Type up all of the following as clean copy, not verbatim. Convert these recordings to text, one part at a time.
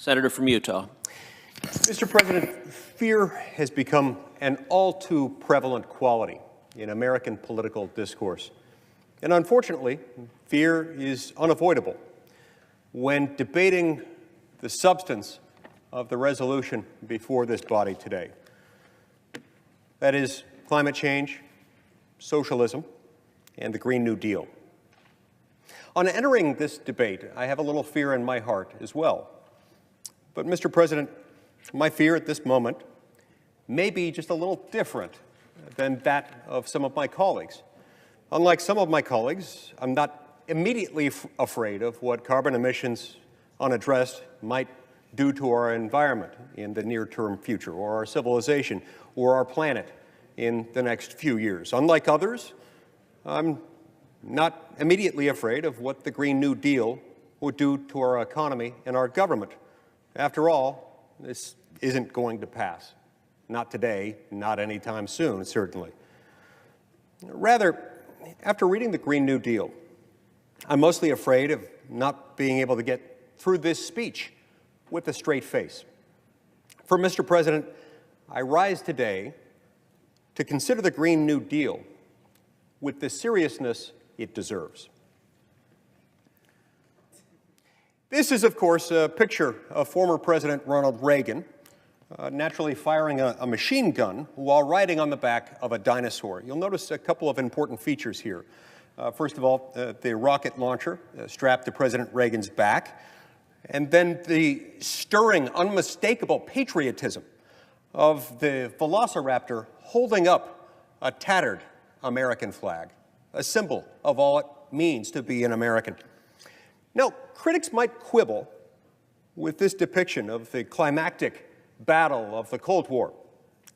Senator from Utah. Mr. President, fear has become an all too prevalent quality in American political discourse. And unfortunately, fear is unavoidable when debating the substance of the resolution before this body today. That is climate change, socialism, and the Green New Deal. On entering this debate, I have a little fear in my heart as well. But, Mr. President, my fear at this moment may be just a little different than that of some of my colleagues. Unlike some of my colleagues, I'm not immediately afraid of what carbon emissions unaddressed might do to our environment in the near-term future, or our civilization, or our planet in the next few years. Unlike others, I'm not immediately afraid of what the Green New Deal would do to our economy and our government. After all, this isn't going to pass. Not today, not anytime soon, certainly. Rather, after reading the Green New Deal, I'm mostly afraid of not being able to get through this speech with a straight face. For Mr. President, I rise today to consider the Green New Deal with the seriousness it deserves. This is, of course, a picture of former President Ronald Reagan naturally firing a machine gun while riding on the back of a dinosaur. You'll notice a couple of important features here. First of all, the rocket launcher strapped to President Reagan's back, and then the stirring, unmistakable patriotism of the Velociraptor holding up a tattered American flag, a symbol of all it means to be an American. Now, critics might quibble with this depiction of the climactic battle of the Cold War,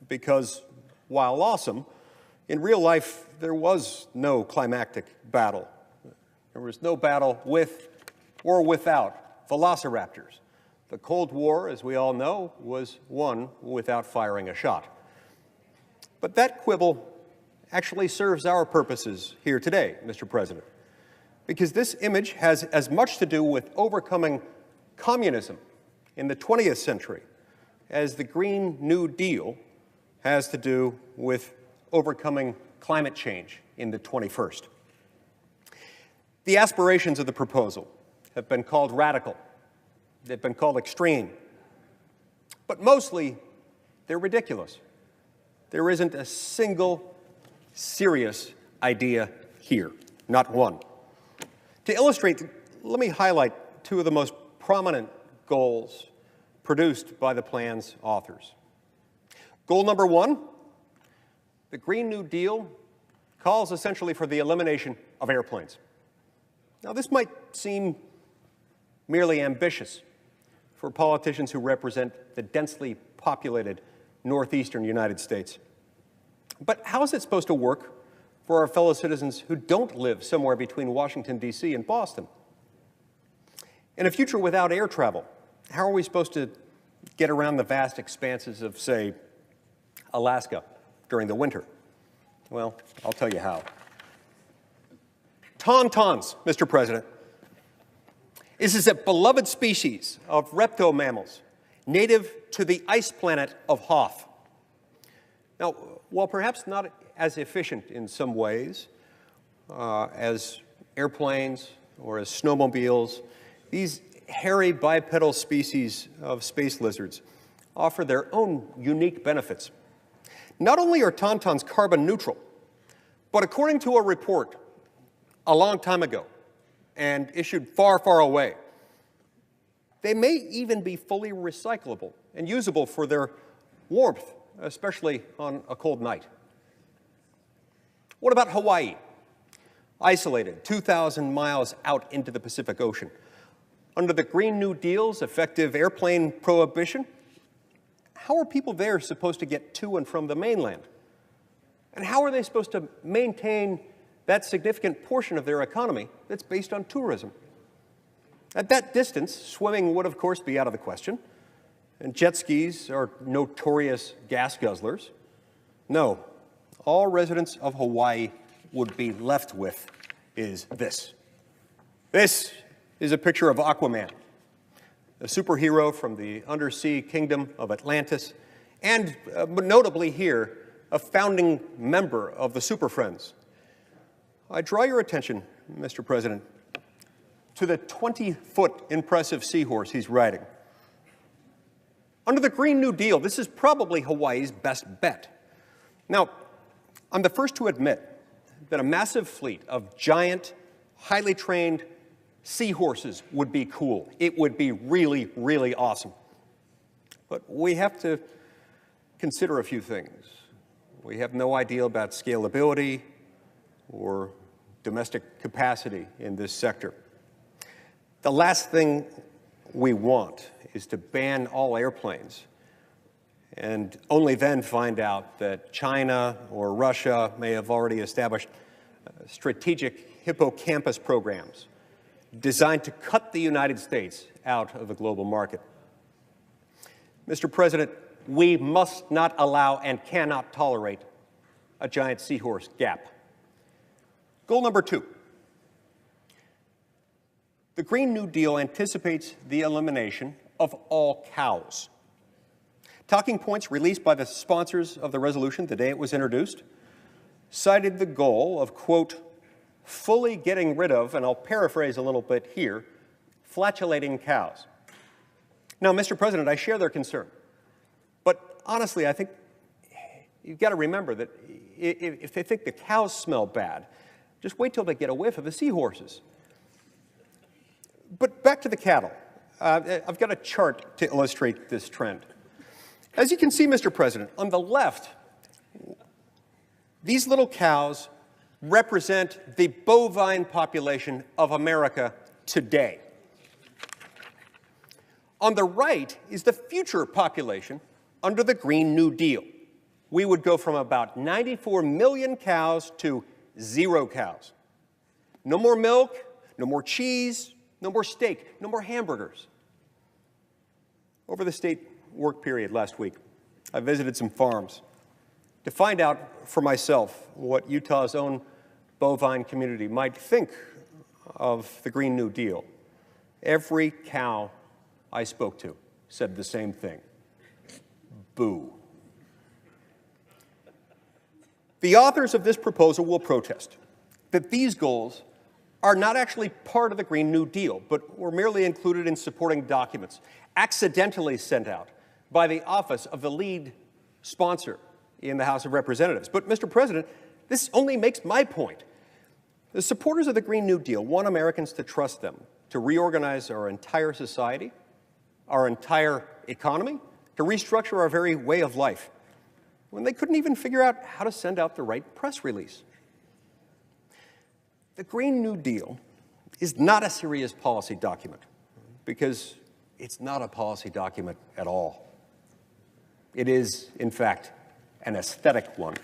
because while awesome, in real life there was no climactic battle. There was no battle with or without velociraptors. The Cold War, as we all know, was won without firing a shot. But that quibble actually serves our purposes here today, Mr. President, because this image has as much to do with overcoming communism in the 20th century as the Green New Deal has to do with overcoming climate change in the 21st. The aspirations of the proposal have been called radical. They've been called extreme. But mostly, they're ridiculous. There isn't a single serious idea here, not one. To illustrate, let me highlight two of the most prominent goals produced by the plan's authors. Goal number one, the Green New Deal calls essentially for the elimination of airplanes. Now, this might seem merely ambitious for politicians who represent the densely populated northeastern United States. But how is it supposed to work for our fellow citizens who don't live somewhere between Washington, D.C. and Boston? In a future without air travel, how are we supposed to get around the vast expanses of, say, Alaska during the winter? Well, I'll tell you how. Tauntauns, Mr. President. This is a beloved species of reptomammals, native to the ice planet of Hoth. Now, while perhaps not as efficient in some ways as airplanes or as snowmobiles, these hairy bipedal species of space lizards offer their own unique benefits. Not only are tauntauns carbon neutral, but according to a report a long time ago and issued far, far away, they may even be fully recyclable and usable for their warmth, especially on a cold night. What about Hawaii? Isolated 2,000 miles out into the Pacific Ocean. Under the Green New Deal's effective airplane prohibition, how are people there supposed to get to and from the mainland? And how are they supposed to maintain that significant portion of their economy that's based on tourism? At that distance, swimming would, of course, be out of the question, and jet skis are notorious gas guzzlers. No, all residents of Hawaii would be left with is this. This is a picture of Aquaman, a superhero from the undersea kingdom of Atlantis, and notably here, a founding member of the Super Friends. I draw your attention, Mr. President, to the 20-foot impressive seahorse he's riding. Under the Green New Deal, this is probably Hawaii's best bet. Now, I'm the first to admit that a massive fleet of giant, highly trained seahorses would be cool. It would be really, really awesome. But we have to consider a few things. We have no idea about scalability or domestic capacity in this sector. The last thing we want is to ban all airplanes and only then find out that China or Russia may have already established strategic hippocampus programs designed to cut the United States out of the global market. Mr. President, we must not allow and cannot tolerate a giant seahorse gap. Goal number 2. The Green New Deal anticipates the elimination of all cows. Talking points released by the sponsors of the resolution the day it was introduced cited the goal of, quote, fully getting rid of, and I'll paraphrase a little bit here, flatulating cows. Now, Mr. President, I share their concern. But honestly, I think you've got to remember that if they think the cows smell bad, just wait till they get a whiff of the seahorses. But back to the cattle. I've got a chart to illustrate this trend. As you can see, Mr. President, on the left, these little cows represent the bovine population of America today. On the right is the future population under the Green New Deal. We would go from about 94 million cows to 0 cows. No more milk, no more cheese, no more steak, no more hamburgers. Over the state work period last week, I visited some farms to find out for myself what Utah's own bovine community might think of the Green New Deal. Every cow I spoke to said the same thing. Boo. The authors of this proposal will protest that these goals are not actually part of the Green New Deal, but were merely included in supporting documents, accidentally sent out by the office of the lead sponsor in the House of Representatives. But, Mr. President, this only makes my point. The supporters of the Green New Deal want Americans to trust them to reorganize our entire society, our entire economy, to restructure our very way of life, when they couldn't even figure out how to send out the right press release. The Green New Deal is not a serious policy document because it's not a policy document at all. It is, in fact, an aesthetic one.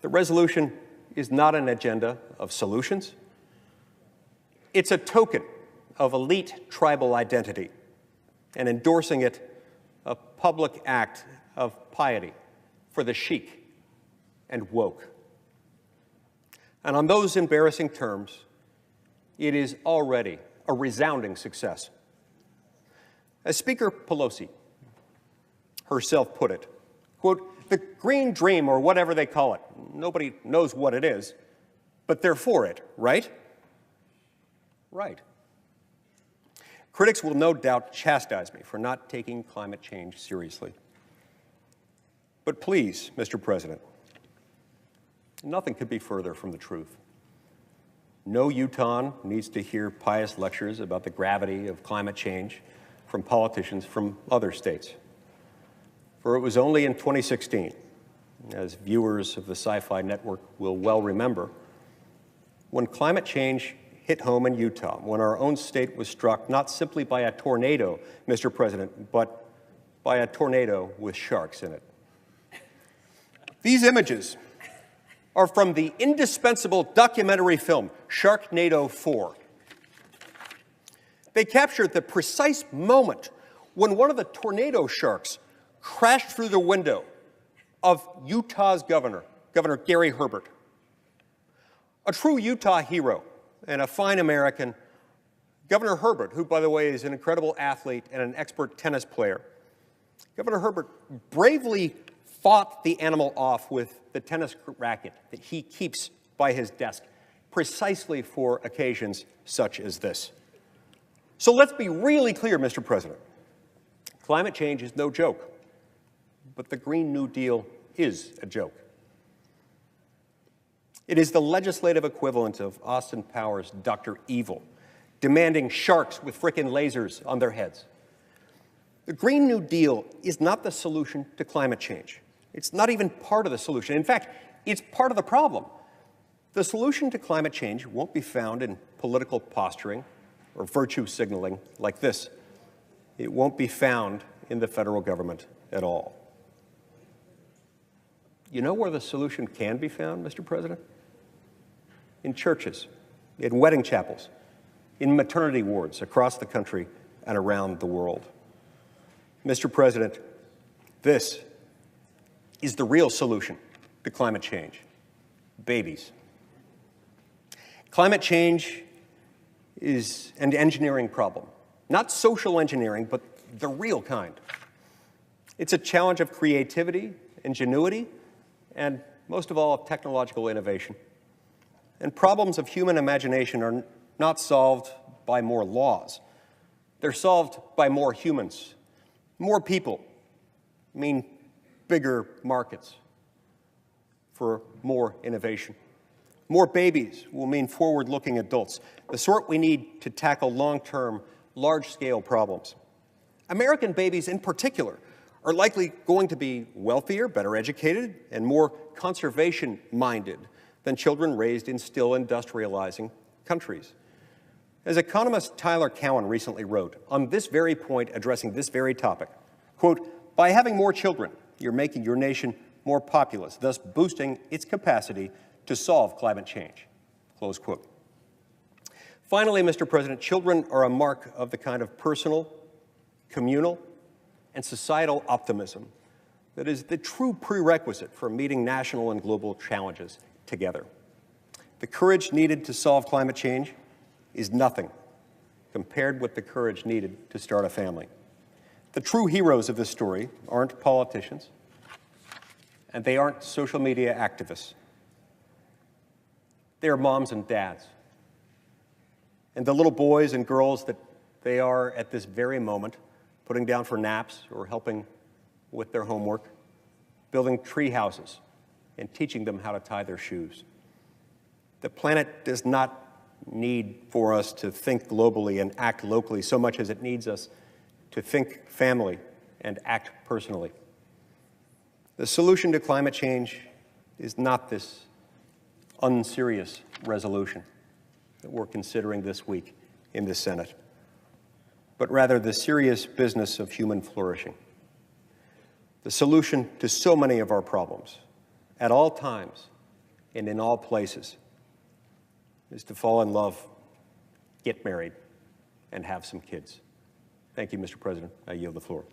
The resolution is not an agenda of solutions. It's a token of elite tribal identity, and endorsing it a public act of piety for the chic and woke. And on those embarrassing terms, it is already a resounding success. As Speaker Pelosi herself put it, quote, the green dream, or whatever they call it, nobody knows what it is, but they're for it, right? Right. Critics will no doubt chastise me for not taking climate change seriously. But please, Mr. President, nothing could be further from the truth. No Utahn needs to hear pious lectures about the gravity of climate change from politicians from other states. For it was only in 2016, as viewers of the Sci-Fi Network will well remember, when climate change hit home in Utah, when our own state was struck not simply by a tornado, Mr. President, but by a tornado with sharks in it. These images are from the indispensable documentary film, Sharknado 4. They captured the precise moment when one of the tornado sharks crashed through the window of Utah's Governor Gary Herbert. A true Utah hero and a fine American, Governor Herbert, who, by the way, is an incredible athlete and an expert tennis player, Governor Herbert bravely fought the animal off with the tennis racket that he keeps by his desk, precisely for occasions such as this. So let's be really clear, Mr. President. Climate change is no joke, but the Green New Deal is a joke. It is the legislative equivalent of Austin Powers' Dr. Evil, demanding sharks with frickin' lasers on their heads. The Green New Deal is not the solution to climate change. It's not even part of the solution. In fact, it's part of the problem. The solution to climate change won't be found in political posturing or virtue signaling like this. It won't be found in the federal government at all. You know where the solution can be found, Mr. President? In churches, in wedding chapels, in maternity wards across the country and around the world. Mr. President, this is the real solution to climate change: babies. Climate change is an engineering problem, not social engineering, but the real kind. It's a challenge of creativity, ingenuity, and most of all, of technological innovation. And problems of human imagination are not solved by more laws. They're solved by more humans. More people mean bigger markets for more innovation. More babies will mean forward-looking adults, the sort we need to tackle long-term, large-scale problems. American babies in particular are likely going to be wealthier, better educated, and more conservation-minded than children raised in still industrializing countries. As economist Tyler Cowen recently wrote on this very point, addressing this very topic, quote, "By having more children, you're making your nation more populous, thus boosting its capacity to solve climate change," close quote. Finally, Mr. President, children are a mark of the kind of personal, communal, and societal optimism that is the true prerequisite for meeting national and global challenges together. The courage needed to solve climate change is nothing compared with the courage needed to start a family. The true heroes of this story aren't politicians, and they aren't social media activists. They are moms and dads, and the little boys and girls that they are at this very moment, putting down for naps or helping with their homework, building tree houses and teaching them how to tie their shoes. The planet does not need for us to think globally and act locally so much as it needs us to think family and act personally. The solution to climate change is not this unserious resolution that we're considering this week in the Senate, but rather the serious business of human flourishing. The solution to so many of our problems, at all times and in all places, is to fall in love, get married, and have some kids. Thank you, Mr. President. I yield the floor.